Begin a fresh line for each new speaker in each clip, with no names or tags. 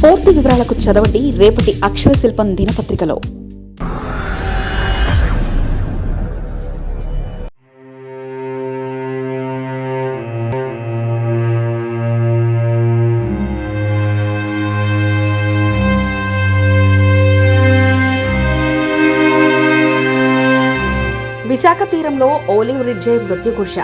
పూర్తి వివరాలకు చదవండి రేపటి అక్షర శిల్పం దినపత్రికలో. విశాఖ తీరంలో ఓలివ్ రిడ్జే మృత్యుఘోష.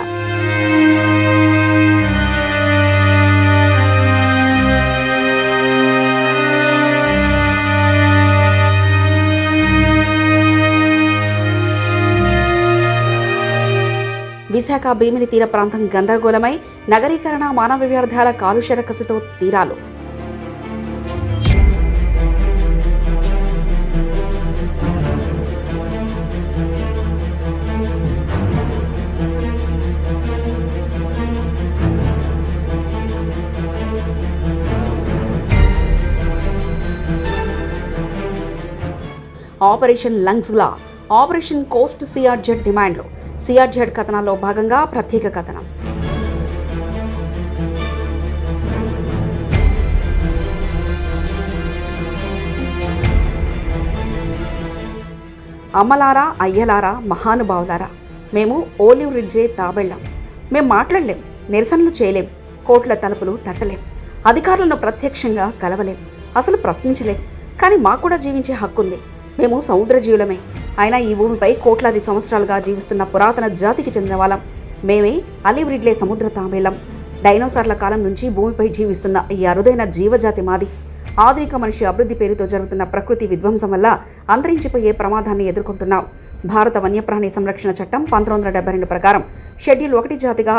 విశాఖ భీమిలి తీర ప్రాంతం గందరగోళమై నగరీకరణ, మానవ వ్యర్థాల కాలుష్య రకసితో తీరాలు. ఆపరేషన్ లంగ్స్లా, ఆపరేషన్ కోస్ట్ సిఆర్జెడ్ డిమాండ్లు. సిఆర్జెడ్ కథనాల్లో భాగంగా ప్రత్యేక కథనం. అమ్మలారా, అయ్యలారా, మహానుభావులారా, మేము ఓలివ్ రిడ్జే తాబెళ్ళాం. మేం మాట్లాడలేం, నిరసనలు చేయలేం, కోర్టుల తలుపులు తట్టలేం, అధికారులను ప్రత్యక్షంగా కలవలేం, అసలు ప్రశ్నించలేం. కానీ మాకు కూడా జీవించే హక్కుంది. మేము సముద్ర జీవులమే. అయినా ఈ భూమిపై కోట్లాది సంవత్సరాలుగా జీవిస్తున్న పురాతన జాతికి చెందిన వాళ్ళం. మేమే ఆలివ్ రిడ్లే సముద్ర తాబేళ్లం. డైనోసార్ల కాలం నుంచి భూమిపై జీవిస్తున్న ఈ అరుదైన జీవజాతి మాది. ఆధునిక మనిషి అభివృద్ధి పేరుతో జరుగుతున్న ప్రకృతి విధ్వంసం వల్ల అంతరించిపోయే ప్రమాదాన్ని ఎదుర్కొంటున్నాం. భారత వన్యప్రాణి సంరక్షణ చట్టం 1972 ప్రకారం షెడ్యూల్ 1 జాతిగా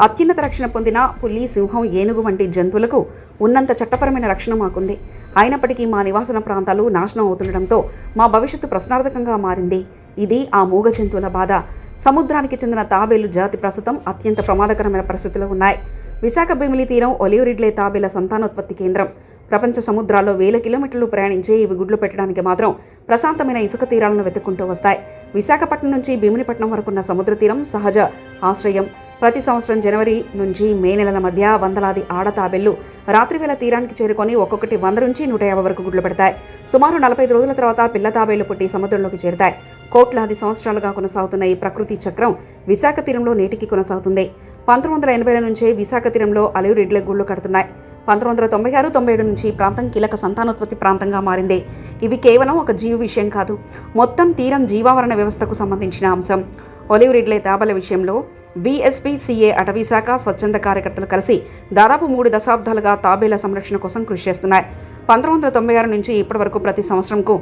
అత్యున్నత రక్షణ పొందిన పులి, సింహం, ఏనుగు వంటి జంతువులకు ఉన్నంత చట్టపరమైన రక్షణ మాకుంది. అయినప్పటికీ మా నివాసన ప్రాంతాలు నాశనం అవుతుండటంతో మా భవిష్యత్తు ప్రశ్నార్థకంగా మారింది. ఇది ఆ మూగ జంతువుల బాధ. సముద్రానికి చెందిన తాబేలు జాతి ప్రస్తుతం అత్యంత ప్రమాదకరమైన పరిస్థితుల్లో ఉన్నాయి. విశాఖ భీమిలి తీరం ఒలివ్ రిడ్లే తాబేల సంతానోత్పత్తి కేంద్రం. ప్రపంచ సముద్రాల్లో 1000 కిలోమీటర్లు ప్రయాణించే ఇవి గుడ్లు పెట్టడానికి మాత్రం ప్రశాంతమైన ఇసుక తీరాలను వెతుక్కుంటూ వస్తాయి. విశాఖపట్నం నుంచి భీమునిపట్నం వరకున్న సముద్ర తీరం సహజ ఆశ్రయం. ప్రతి సంవత్సరం జనవరి నుంచి మే నెలల మధ్య వందలాది ఆడ తాబేళ్లు రాత్రివేళ తీరానికి చేరుకొని ఒక్కొక్కటి 100 నుంచి 150 వరకు గుడ్లు పెడతాయి. సుమారు 45 రోజుల తర్వాత పిల్ల తాబేళ్లు పుట్టి సముద్రంలోకి చేరుతాయి. కోట్లాది సంవత్సరాలుగా కొనసాగుతున్న ఈ ప్రకృతి చక్రం విశాఖ తీరంలో నేటికి కొనసాగుతుంది. 1980 నుంచే విశాఖ తీరంలో ఆలివ్ రిడ్లే గుడ్లు కడుతున్నాయి. 1996-97 నుంచి ఈ ప్రాంతం కీలక సంతానోత్పత్తి ప్రాంతంగా మారింది. ఇవి కేవలం ఒక జీవ విషయం కాదు, మొత్తం తీరం జీవావరణ వ్యవస్థకు సంబంధించిన అంశం. ఒలివ్ రిడ్లే తాబేల విషయంలో BSPCA అటవీ శాఖ స్వచ్ఛంద కార్యకర్తలు కలిసి దాదాపు 3 దశాబ్దాలుగా తాబేల సంరక్షణ కోసం కృషి చేస్తున్నాయి. 1996 నుంచి ఇప్పటి వరకు ప్రతి సంవత్సరంకు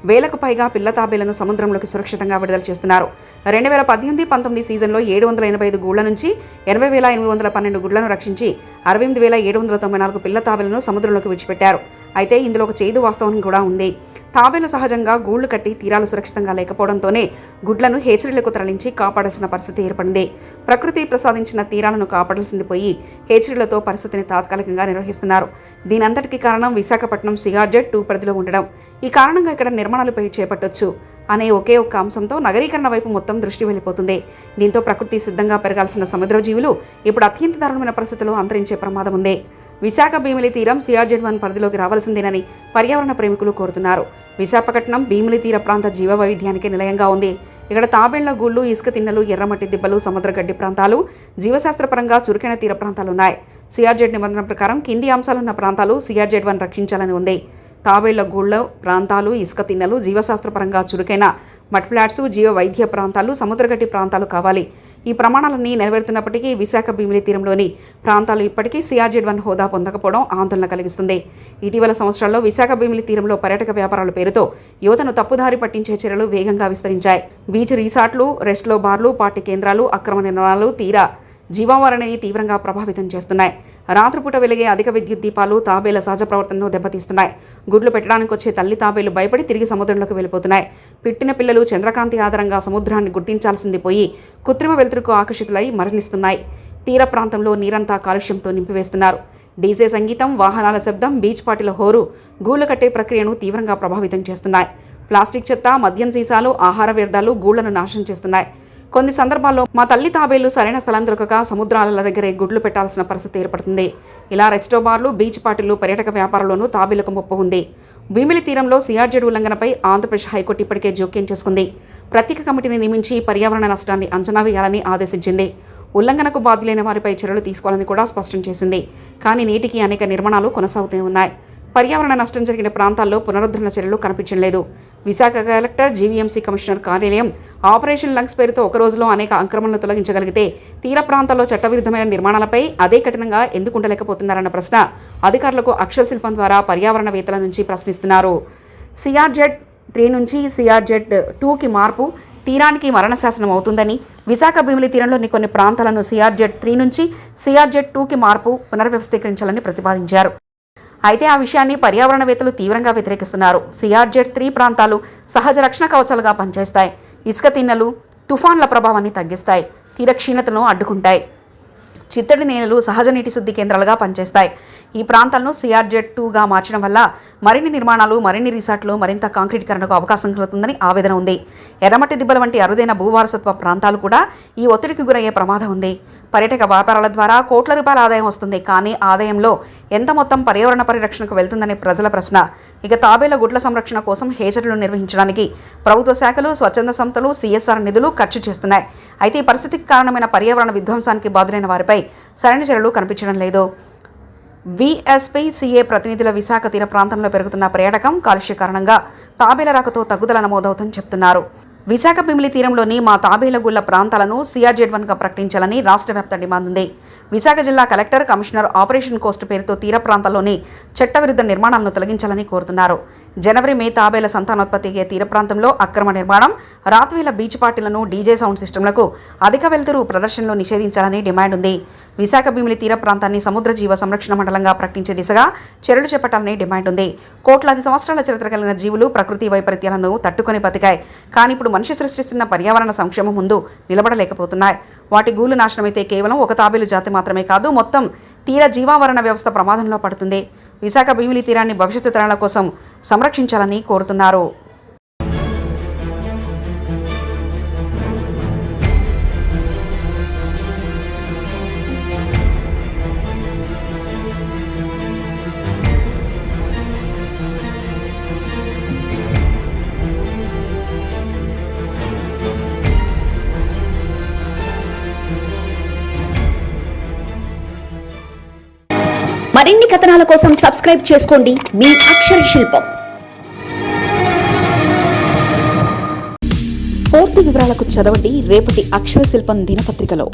1000కు పైగా పిల్ల తాబేలను సముద్రంలోకి సురక్షితంగా విడుదల చేస్తున్నారు. 2018-19 సీజన్లో 785 గూళ్ల నుంచి 80,812 గుడ్లను రక్షించి 68,794 పిల్ల తాబేలను సముద్రంలోకి విడిచిపెట్టారు. అయితే ఇందులో ఒక చేదు వాస్తవం కూడా ఉంది. తాబేలు సహజంగా గూళ్లు కట్టి తీరాలు సురక్షితంగా లేకపోవడంతోనే గుడ్లను హేచరీలకు తరలించి కాపాడాల్సిన పరిస్థితి ఏర్పడింది. ప్రకృతి ప్రసాదించిన తీరాలను కాపాడాల్సింది పోయి హేచరీలతో పరిస్థితిని తాత్కాలికంగా నిర్వహిస్తున్నారు. దీనంతటికీ కారణం విశాఖపట్నం సిఆర్జెడ్ 2 పరిధిలో ఉండడం. ఈ కారణంగా ఇక్కడ నిర్మాణాలపై చేపట్టొచ్చు అనే ఒకే ఒక్క అంశంతో నగరీకరణ వైపు మొత్తం దృష్టి వెళ్ళిపోతుంది. దీంతో ప్రకృతి సిద్ధంగా పెరగాల్సిన సముద్ర జీవులు ఇప్పుడు అత్యంత దారుణమైన పరిస్థితుల్లో అంతరించే ప్రమాదం ఉంది. విశాఖ భీమిలి తీరం సిఆర్జెడ్ 1 పరిధిలోకి రావాల్సిందేనని పర్యావరణ ప్రేమికులు కోరుతున్నారు. విశాఖపట్నం భీమిలి తీర ప్రాంత జీవ వైవిధ్యానికి నిలయంగా ఉంది. ఇక్కడ తాబేళ్ల గూళ్లు, ఇసుక తిన్నెలు, ఎర్రమట్టి దిబ్బలు, సముద్ర గడ్డి ప్రాంతాలు, జీవశాస్త్రపరంగా చురుకైన తీర ప్రాంతాలున్నాయి. సిఆర్జెడ్ నిబంధన ప్రకారం కింది అంశాలున్న ప్రాంతాలు సిఆర్జెడ్ 1 రక్షించాలని ఉంది. తాబేళ్ల గూళ్ళ ప్రాంతాలు, ఇసుక తిన్నెలు, జీవశాస్త్రపరంగా చురుకైన మడ్ ఫ్లాట్స్, జీవ వైద్య ప్రాంతాలు, సముద్రగడ్డి ప్రాంతాలు కావాలి. ఈ ప్రమాణాలన్నీ నెరవేరుతున్నప్పటికీ విశాఖ భీమిలి తీరంలోని ప్రాంతాలు ఇప్పటికీ సిఆర్జెడ్ 1 హోదా పొందకపోవడం ఆందోళన కలిగిస్తుంది. ఇటీవల సంవత్సరాల్లో విశాఖ భీమిలి తీరంలో పర్యాటక వ్యాపారాల పేరుతో యువతను తప్పుదారి పట్టించే చర్యలు వేగంగా విస్తరించాయి. బీచ్ రిసార్ట్లు, రెస్ట్లో బార్లు, పార్టీ కేంద్రాలు, అక్రమ నిర్మాణాలు తీరా జీవావరణని తీవ్రంగా ప్రభావితం చేస్తున్నాయి. రాత్రిపూట వెలిగే అధిక విద్యుత్ దీపాలు తాబేల సహజ ప్రవర్తనను దెబ్బతీస్తున్నాయి. గుడ్లు పెట్టడానికి వచ్చే తల్లి తాబేలు భయపడి తిరిగి సముద్రంలోకి వెళ్ళిపోతున్నాయి. పిట్టిన పిల్లలు చంద్రకాంతి ఆధారంగా సముద్రాన్ని గుర్తించాల్సింది పోయి కృత్రిమ వెలుతురుకు ఆకర్షితులై మరణిస్తున్నాయి. తీర ప్రాంతంలో నీరంతా కాలుష్యంతో నింపివేస్తున్నారు. డీజే సంగీతం, వాహనాల శబ్దం, బీచ్ పార్టీల హోరు గూళ్లు కట్టే ప్రక్రియను తీవ్రంగా ప్రభావితం చేస్తున్నాయి. ప్లాస్టిక్ చెత్త, మద్యం సీసాలు, ఆహార వ్యర్థాలు గూళ్లను నాశనం చేస్తున్నాయి. కొన్ని సందర్భాల్లో మా తల్లి తాబేళ్లు సరైన స్థలం దొరకక సముద్రాల దగ్గరే గుడ్లు పెట్టాల్సిన పరిస్థితి ఏర్పడుతుంది. ఇలా రెస్టో బార్లు, బీచ్ పార్టీలు, పర్యాటక వ్యాపారంలోనూ తాబేళ్లకు ముప్పు ఉంది. భీమిలి తీరంలో సిఆర్జెడ్ ఉల్లంఘనపై ఆంధ్రప్రదేశ్ హైకోర్టు ఇప్పటికే జోక్యం చేసుకుంది. ప్రత్యేక కమిటీని నియమించి పర్యావరణ నష్టాన్ని అంచనా వేయాలని ఆదేశించింది. ఉల్లంఘనకు బాధ్యులైన వారిపై చర్యలు తీసుకోవాలని కూడా స్పష్టం చేసింది. కానీ నేటికి అనేక నిర్మాణాలు కొనసాగుతూనే ఉన్నాయి. పర్యావరణ నష్టం జరిగిన ప్రాంతాల్లో పునరుద్ధరణ చర్యలు కనిపించలేదు. విశాఖ కలెక్టర్, జీవీఎంసీ కమిషనర్ కార్యాలయం ఆపరేషన్ లంగ్స్ పేరుతో ఒక రోజులో అనేక ఆక్రమణలు తొలగించగలిగితే తీర ప్రాంతాల్లో చట్టవిరుద్ధమైన నిర్మాణాలపై అదే కఠినంగా ఎందుకు ఉండలేకపోతున్నారన్న ప్రశ్న అధికారులకు అక్షరశిల్పం ద్వారా పర్యావరణవేత్తల నుంచి ప్రశ్నిస్తున్నారు. సిఆర్జెడ్ 3 నుంచి సిఆర్జెడ్ 2కి మార్పు తీరానికి మరణశాసనం అవుతుందని, విశాఖ భీమిలి తీరంలోని కొన్ని ప్రాంతాలను సిఆర్జెడ్ 3 నుంచి సిఆర్జెడ్ 2కి మార్పు పునర్వ్యవస్థీకరించాలని ప్రతిపాదించారు. అయితే ఆ విషయాన్ని పర్యావరణవేత్తలు తీవ్రంగా వ్యతిరేకిస్తున్నారు. సిఆర్జెడ్ 3 ప్రాంతాలు సహజ రక్షణ కవచాలుగా పనిచేస్తాయి. ఇసుక తిన్నెలు తుఫాన్ల ప్రభావాన్ని తగ్గిస్తాయి, తీర క్షీణతను అడ్డుకుంటాయి, చిత్తడి నేలలు సహజ నీటి శుద్ధి కేంద్రాలుగా పనిచేస్తాయి. ఈ ప్రాంతాలను సిఆర్జెడ్ 2గా మార్చడం వల్ల మరిన్ని నిర్మాణాలు, మరిన్ని రిసార్ట్లు, మరింత కాంక్రీటీకరణకు అవకాశం కలుగుతుందని ఆవేదన ఉంది. ఎర్రమట్టి దిబ్బల వంటి అరుదైన భూవారసత్వ ప్రాంతాలు కూడా ఈ ఒత్తిడికి గురయ్యే ప్రమాదం ఉంది. పర్యాటక వ్యాపారాల ద్వారా కోట్ల రూపాయల ఆదాయం వస్తుంది. కానీ ఆదాయంలో ఎంత మొత్తం పర్యావరణ పరిరక్షణకు వెళ్తుందనే ప్రజల ప్రశ్న. ఇక తాబేళ్ల గుడ్ల సంరక్షణ కోసం హేచర్లు నిర్వహించడానికి ప్రభుత్వ శాఖలు, స్వచ్ఛంద సంస్థలు సిఎస్ఆర్ నిధులు ఖర్చు చేస్తున్నాయి. అయితే ఈ పరిస్థితికి కారణమైన పర్యావరణ విధ్వంసానికి బాధ్యులైన వారిపై సరైన చర్యలు కనిపించడం లేదు. విఎస్పీసీఏ ప్రతినిధుల విశాఖ తీర ప్రాంతంలో పెరుగుతున్న పర్యాటకం, కాలుష్య కారణంగా తాబేల రాకతో తగ్గుదల నమోదవుతుందని చెప్తున్నారు. విశాఖ భీమిలి తీరంలోని మా తాబేల గుళ్ల ప్రాంతాలను సిఆర్జెడ్ 1గా ప్రకటించాలని రాష్ట్ర వ్యాప్త డిమాండ్ ఉంది. విశాఖ జిల్లా కలెక్టర్, కమిషనర్ ఆపరేషన్ కోస్ట్ పేరుతో తీర ప్రాంతాల్లోని చట్టవిరుద్ధ నిర్మాణాలను తొలగించాలని కోరుతున్నారు. జనవరి, మే తాబేల సంతానోత్పత్తి అయ్యే తీర ప్రాంతంలో అక్రమ నిర్మాణం, రాత్రివేళ బీచ్ పార్టీలను, డీజే సౌండ్ సిస్టమ్లకు, అధిక వెలుతురు ప్రదర్శనలు నిషేధించాలని డిమాండ్ ఉంది. విశాఖ భీమిలి తీర ప్రాంతాన్ని సముద్ర జీవ సంరక్షణ మండలంగా ప్రకటించే దిశగా చర్యలు చేపట్టాలని డిమాండ్ ఉంది. కోట్లాది సంవత్సరాల చరిత్ర కలిగిన జీవులు ప్రకృతి వైపరీత్యాలను తట్టుకొని బతికాయి. కానీ ఇప్పుడు మనిషి సృష్టిస్తున్న పర్యావరణ సంక్షేమం ముందు నిలబడలేకపోతున్నాయి. వాటి గూలు నాశనమైతే కేవలం ఒక తాబేలు జాతి మాత్రమే కాదు, మొత్తం తీర జీవావరణ వ్యవస్థ ప్రమాదంలో పడుతుంది. విశాఖ భీమిలి తీరాన్ని భవిష్యత్తు తరాల కోసం సంరక్షించాలని కోరుతున్నారు.
మరిన్ని కథనాల కోసం సబ్స్క్రైబ్ చేసుకోండి మీ అక్షర శిల్పం.
పూర్తి వివరాలకు చదవండి రేపటి అక్షర శిల్పం దినపత్రికలో.